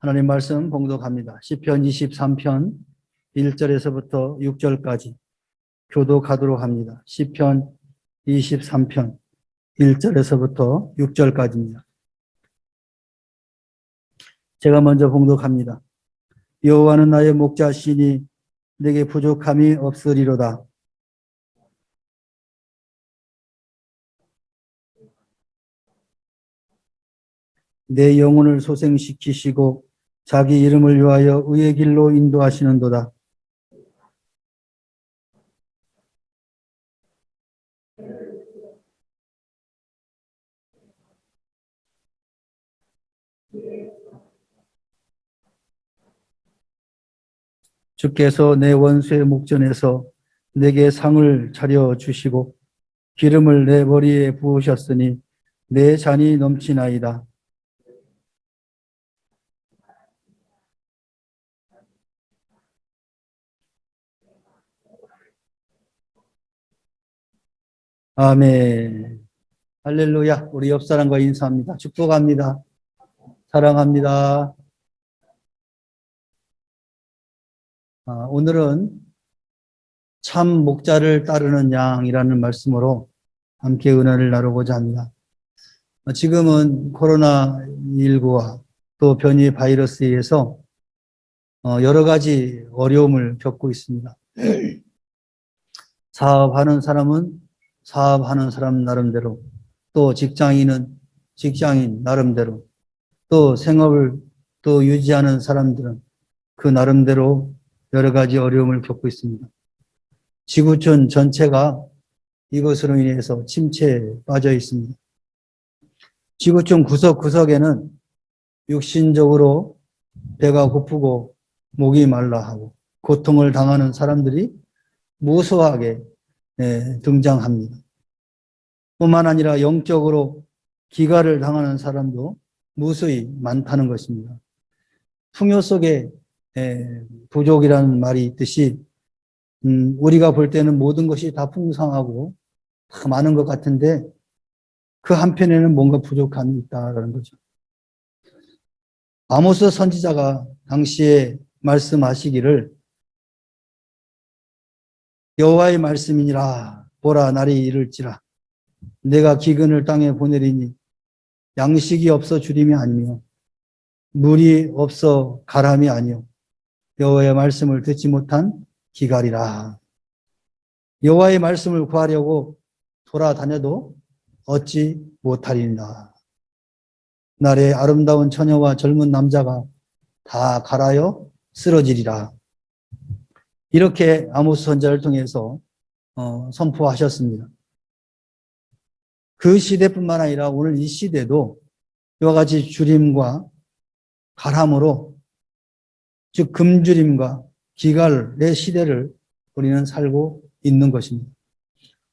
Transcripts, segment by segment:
하나님 말씀 봉독합니다. 시편 23편 1절에서부터 6절까지 교독하도록 합니다. 시편 23편 1절에서부터 6절까지입니다. 제가 먼저 봉독합니다. 여호와는 나의 목자시니 내게 부족함이 없으리로다. 내 영혼을 소생시키시고 자기 이름을 위하여 의의 길로 인도하시는도다. 주께서 내 원수의 목전에서 내게 상을 차려주시고 기름을 내 머리에 부으셨으니 내 잔이 넘치나이다. 아멘. 할렐루야. 우리 옆 사람과 인사합니다. 축복합니다. 사랑합니다. 오늘은 참 목자를 따르는 양이라는 말씀으로 함께 은혜를 나누고자 합니다. 지금은 코로나19와 또 변이 바이러스에 의해서 여러 가지 어려움을 겪고 있습니다. 사업하는 사람은 사업하는 사람 나름대로, 또 직장인은 직장인 나름대로, 또 생업을 또 유지하는 사람들은 그 나름대로 여러 가지 어려움을 겪고 있습니다. 지구촌 전체가 이것으로 인해서 침체에 빠져 있습니다. 지구촌 구석구석에는 육신적으로 배가 고프고 목이 말라 하고 고통을 당하는 사람들이 무수하게 등장합니다. 뿐만 아니라 영적으로 기가를 당하는 사람도 무수히 많다는 것입니다. 풍요 속에 부족이라는 말이 있듯이 우리가 볼 때는 모든 것이 다 풍성하고 다 많은 것 같은데 그 한편에는 뭔가 부족함이 있다는 거죠. 아모스 선지자가 당시에 말씀하시기를 여호와의 말씀이니라 보라 날이 이를지라 내가 기근을 땅에 보내리니 양식이 없어 주림이 아니며 물이 없어 가람이 아니요 여호와의 말씀을 듣지 못한 기갈이라. 여호와의 말씀을 구하려고 돌아다녀도 얻지 못하리라. 날에 아름다운 처녀와 젊은 남자가 다 갈아여 쓰러지리라. 이렇게 아모스 선지자를 통해서 선포하셨습니다. 그 시대뿐만 아니라 오늘 이 시대도 이와 같이 주림과 가람으로, 즉 금주림과 기갈의 시대를 우리는 살고 있는 것입니다.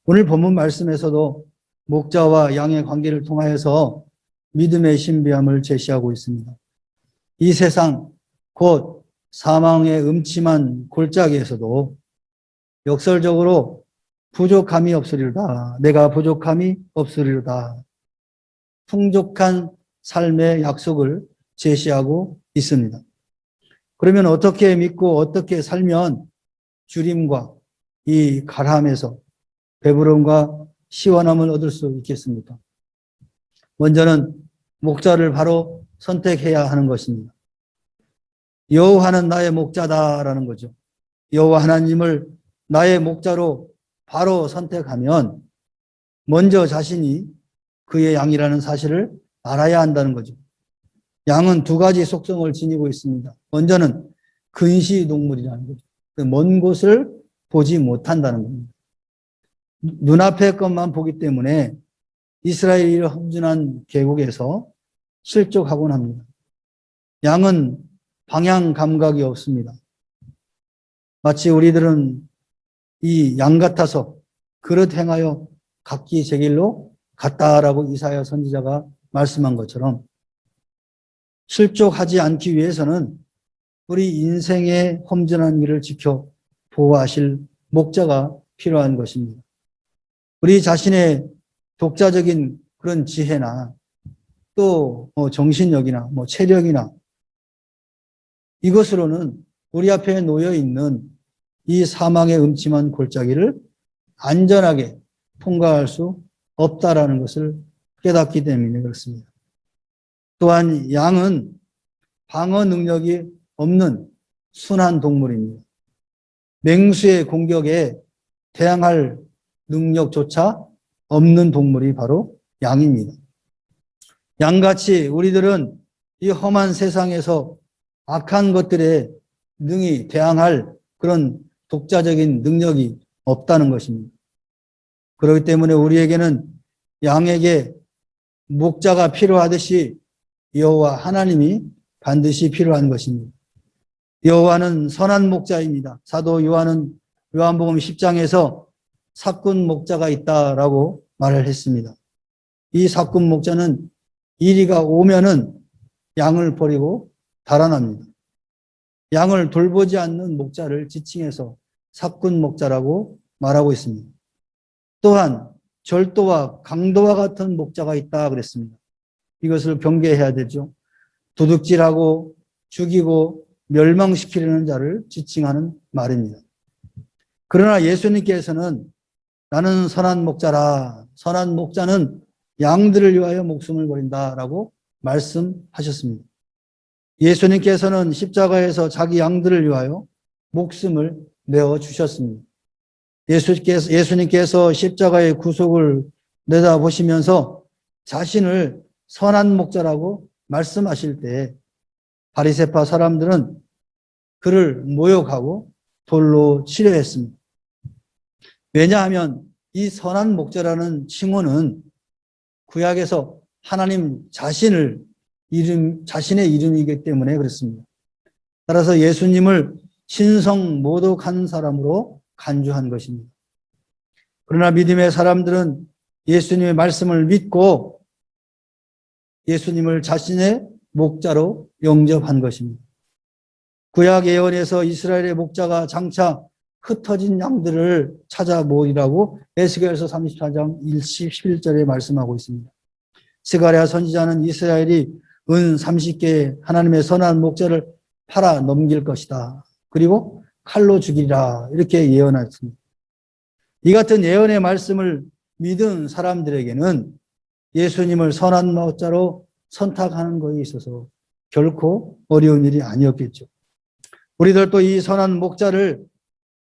오늘 본문 말씀에서도 목자와 양의 관계를 통하여서 믿음의 신비함을 제시하고 있습니다. 이 세상 곧 사망의 음침한 골짜기에서도 역설적으로 부족함이 없으리로다. 내가 부족함이 없으리로다. 풍족한 삶의 약속을 제시하고 있습니다. 그러면 어떻게 믿고 어떻게 살면 주림과 이 가람에서 배부름과 시원함을 얻을 수 있겠습니까? 먼저는 목자를 바로 선택해야 하는 것입니다. 여호와는 나의 목자다라는 거죠. 여호와 하나님을 나의 목자로 바로 선택하면 먼저 자신이 그의 양이라는 사실을 알아야 한다는 거죠. 양은 두 가지 속성을 지니고 있습니다. 먼저는 근시동물이라는 거죠. 먼 곳을 보지 못한다는 겁니다. 눈앞의 것만 보기 때문에 이스라엘이 험준한 계곡에서 실족하곤 합니다. 양은 방향 감각이 없습니다. 마치 우리들은 이 양 같아서 그릇 행하여 각기 제 길로 갔다라고 이사야 선지자가 말씀한 것처럼 실족하지 않기 위해서는 우리 인생의 험준한 길을 지켜 보호하실 목자가 필요한 것입니다. 우리 자신의 독자적인 그런 지혜나 또 정신력이나 체력이나 이것으로는 우리 앞에 놓여 있는 이 사망의 음침한 골짜기를 안전하게 통과할 수 없다라는 것을 깨닫기 때문에 그렇습니다. 또한 양은 방어 능력이 없는 순한 동물입니다. 맹수의 공격에 대항할 능력조차 없는 동물이 바로 양입니다. 양같이 우리들은 이 험한 세상에서 악한 것들에 능히 대항할 그런 독자적인 능력이 없다는 것입니다. 그렇기 때문에 우리에게는 양에게 목자가 필요하듯이 여호와 하나님이 반드시 필요한 것입니다. 여호와는 선한 목자입니다. 사도 요한은 요한복음 10장에서 사꾼 목자가 있다라고 말을 했습니다. 이 사꾼 목자는 이리가 오면은 양을 버리고 달아납니다. 양을 돌보지 않는 목자를 지칭해서 사꾼 목자라고 말하고 있습니다. 또한 절도와 강도와 같은 목자가 있다 그랬습니다. 이것을 경계해야 되죠. 도둑질하고 죽이고 멸망시키려는 자를 지칭하는 말입니다. 그러나 예수님께서는 나는 선한 목자라, 선한 목자는 양들을 위하여 목숨을 버린다라고 말씀하셨습니다. 예수님께서는 십자가에서 자기 양들을 위하여 목숨을 내어주셨습니다. 예수님께서 십자가의 구속을 내다보시면서 자신을 선한 목자라고 말씀하실 때 바리새파 사람들은 그를 모욕하고 돌로 치려 했습니다. 왜냐하면 이 선한 목자라는 칭호는 구약에서 하나님 자신의 이름이기 때문에 그렇습니다. 따라서 예수님을 신성 모독한 사람으로 간주한 것입니다. 그러나 믿음의 사람들은 예수님의 말씀을 믿고 예수님을 자신의 목자로 영접한 것입니다. 구약 예언에서 이스라엘의 목자가 장차 흩어진 양들을 찾아 모으라고 에스겔서 34장 11절에 말씀하고 있습니다. 스가랴 선지자는 이스라엘이 은 30개의 하나님의 선한 목자를 팔아 넘길 것이다. 그리고 칼로 죽이리라. 이렇게 예언했습니다. 이 같은 예언의 말씀을 믿은 사람들에게는 예수님을 선한 목자로 선택하는 것에 있어서 결코 어려운 일이 아니었겠죠. 우리들도 이 선한 목자를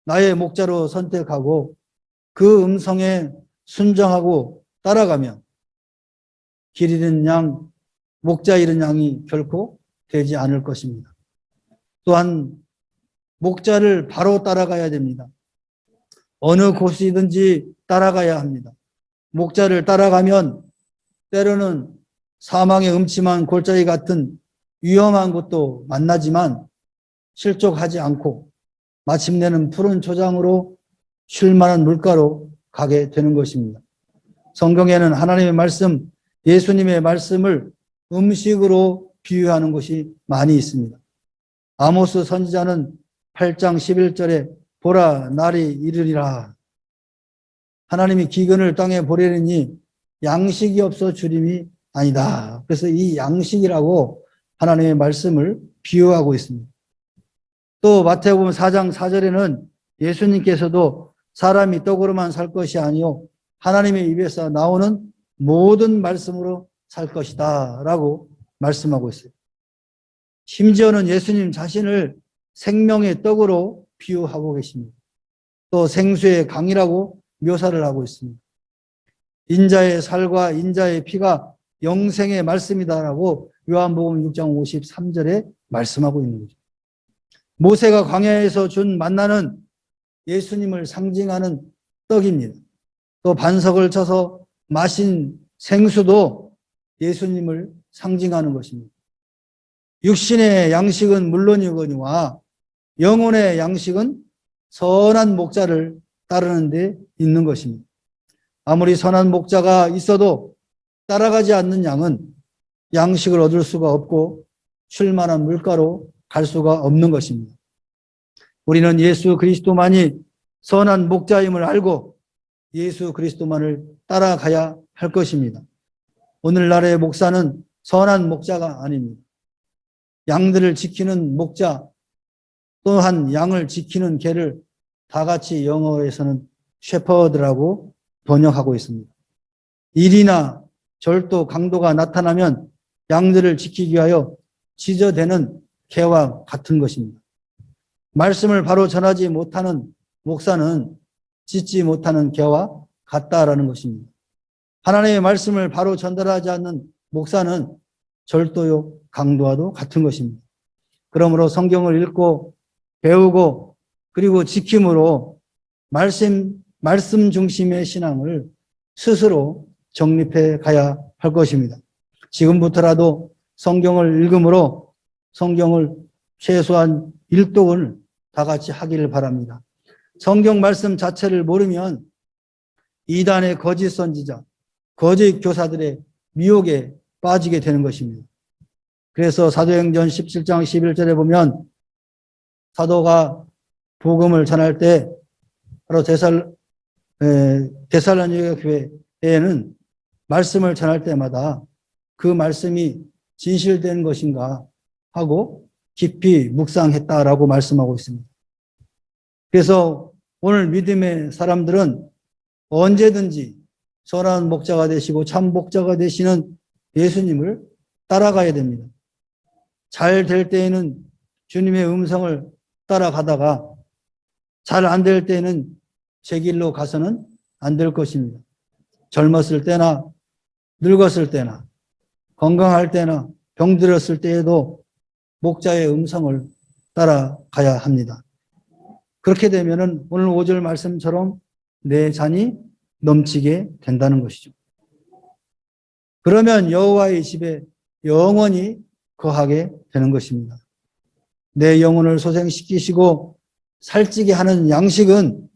나의 목자로 선택하고 그 음성에 순종하고 따라가면 길 잃은 양, 목자 잃은 양이 결코 되지 않을 것입니다. 또한 목자를 바로 따라가야 됩니다. 어느 곳이든지 따라가야 합니다. 목자를 따라가면 때로는 사망의 음침한 골짜기 같은 위험한 곳도 만나지만 실족하지 않고 마침내는 푸른 초장으로 쉴 만한 물가로 가게 되는 것입니다. 성경에는 하나님의 말씀, 예수님의 말씀을 음식으로 비유하는 것이 많이 있습니다. 아모스 선지자는 8장 11절에 보라 날이 이르리라. 하나님이 기근을 땅에 보내리니 양식이 없어 주림이 아니다. 그래서 이 양식이라고 하나님의 말씀을 비유하고 있습니다. 또 마태복음 4장 4절에는 예수님께서도 사람이 떡으로만 살 것이 아니요 하나님의 입에서 나오는 모든 말씀으로 살 것이다 라고 말씀하고 있어요. 심지어는 예수님 자신을 생명의 떡으로 비유하고 계십니다. 또 생수의 강이라고 묘사를 하고 있습니다. 인자의 살과 인자의 피가 영생의 말씀이다라고 요한복음 6장 53절에 말씀하고 있는 거죠. 모세가 광야에서 준 만나는 예수님을 상징하는 떡입니다. 또 반석을 쳐서 마신 생수도 예수님을 상징하는 것입니다. 육신의 양식은 물론이거니와 영혼의 양식은 선한 목자를 따르는 데 있는 것입니다. 아무리 선한 목자가 있어도 따라가지 않는 양은 양식을 얻을 수가 없고 쉴 만한 물가로 갈 수가 없는 것입니다. 우리는 예수 그리스도만이 선한 목자임을 알고 예수 그리스도만을 따라가야 할 것입니다. 오늘날의 목사는 선한 목자가 아닙니다. 양들을 지키는 목자, 또한 양을 지키는 개를 다 같이 영어에서는 셰퍼드라고 번역하고 있습니다. 일이나 절도, 강도가 나타나면 양들을 지키기 위하여 지저대는 개와 같은 것입니다. 말씀을 바로 전하지 못하는 목사는 짖지 못하는 개와 같다라는 것입니다. 하나님의 말씀을 바로 전달하지 않는 목사는 절도요, 강도와도 같은 것입니다. 그러므로 성경을 읽고 배우고 그리고 지킴으로 말씀 중심의 신앙을 스스로 정립해 가야 할 것입니다. 지금부터라도 성경을 읽음으로 성경을 최소한 일독을 다 같이 하기를 바랍니다. 성경 말씀 자체를 모르면 이단의 거짓 선지자, 거짓 교사들의 미혹에 빠지게 되는 것입니다. 그래서 사도행전 17장 11절에 보면 사도가 복음을 전할 때 바로 데살로니가 교회에는 말씀을 전할 때마다 그 말씀이 진실된 것인가 하고 깊이 묵상했다라고 말씀하고 있습니다. 그래서 오늘 믿음의 사람들은 언제든지 선한 목자가 되시고 참 목자가 되시는 예수님을 따라가야 됩니다. 잘 될 때에는 주님의 음성을 따라가다가 잘 안 될 때에는 제 길로 가서는 안 될 것입니다. 젊었을 때나 늙었을 때나 건강할 때나 병들었을 때에도 목자의 음성을 따라가야 합니다. 그렇게 되면은 오늘 5절 말씀처럼 내 잔이 넘치게 된다는 것이죠. 그러면 여호와의 집에 영원히 거하게 되는 것입니다. 내 영혼을 소생시키시고 살찌게 하는 양식은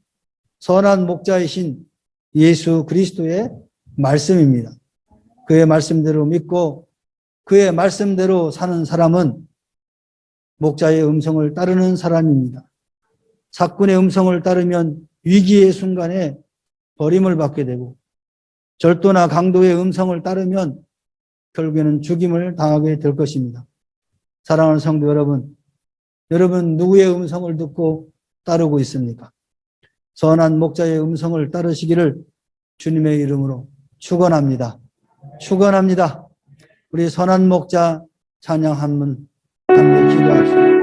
선한 목자이신 예수 그리스도의 말씀입니다. 그의 말씀대로 믿고 그의 말씀대로 사는 사람은 목자의 음성을 따르는 사람입니다. 사꾼의 음성을 따르면 위기의 순간에 버림을 받게 되고 절도나 강도의 음성을 따르면 결국에는 죽임을 당하게 될 것입니다. 사랑하는 성도 여러분, 여러분 누구의 음성을 듣고 따르고 있습니까? 선한 목자의 음성을 따르시기를 주님의 이름으로 축원합니다. 축원합니다. 우리 선한 목자 찬양 한번 함께 기도합시다.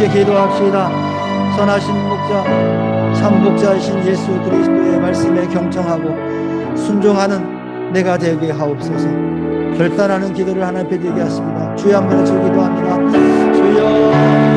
함께 기도합시다. 선하신 목자, 참 목자이신 예수 그리스도의 말씀에 경청하고 순종하는 내가 되게 하옵소서. 결단하는 기도를 하나님 앞에 드리게 하십니다. 주여 한번 외쳐 기도합니다. 주여.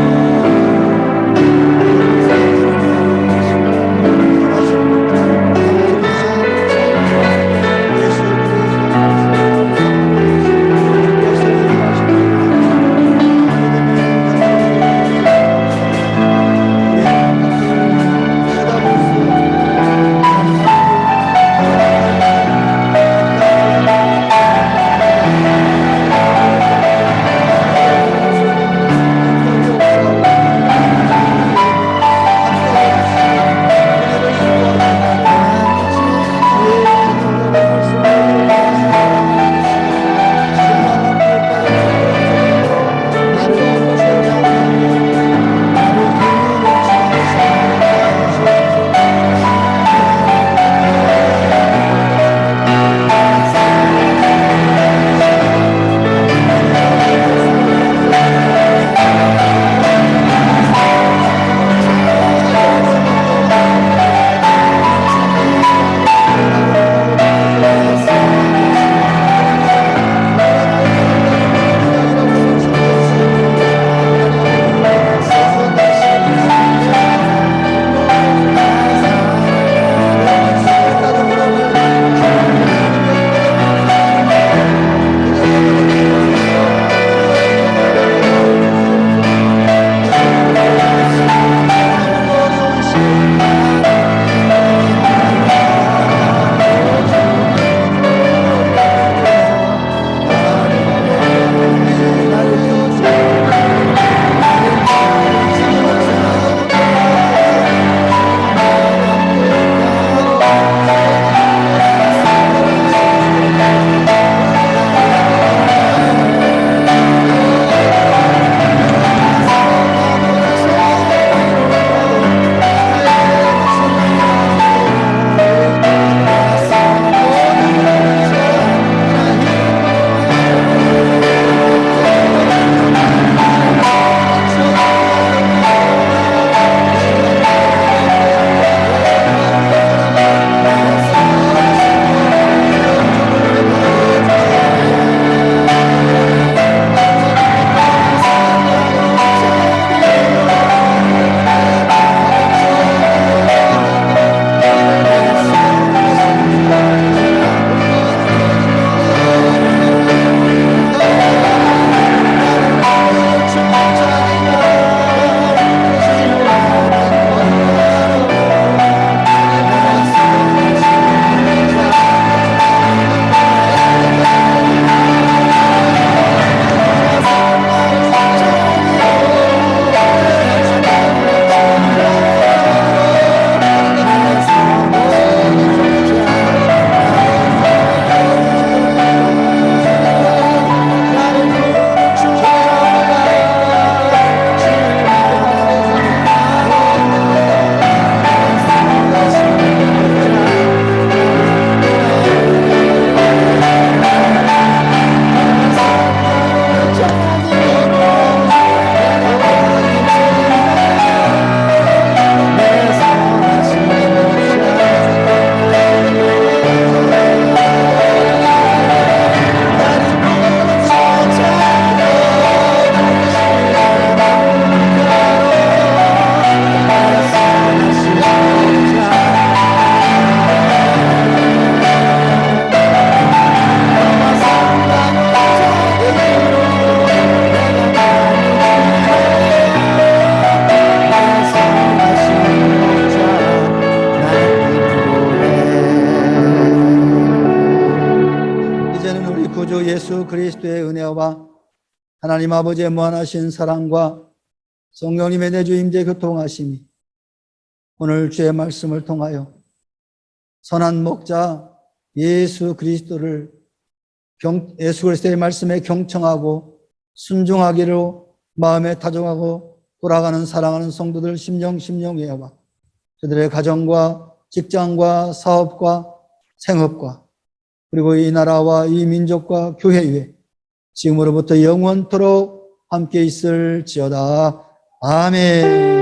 예수 그리스도의 은혜와 하나님 아버지의 무한하신 사랑과 성령님의 내주 임재 교통하심이 오늘 주의 말씀을 통하여 선한 목자 예수 그리스도의 말씀에 경청하고 순종하기로 마음에 다정하고 돌아가는 사랑하는 성도들 심령회와 그들의 가정과 직장과 사업과 생업과 그리고 이 나라와 이 민족과 교회 위에 지금으로부터 영원토록 함께 있을지어다. 아멘.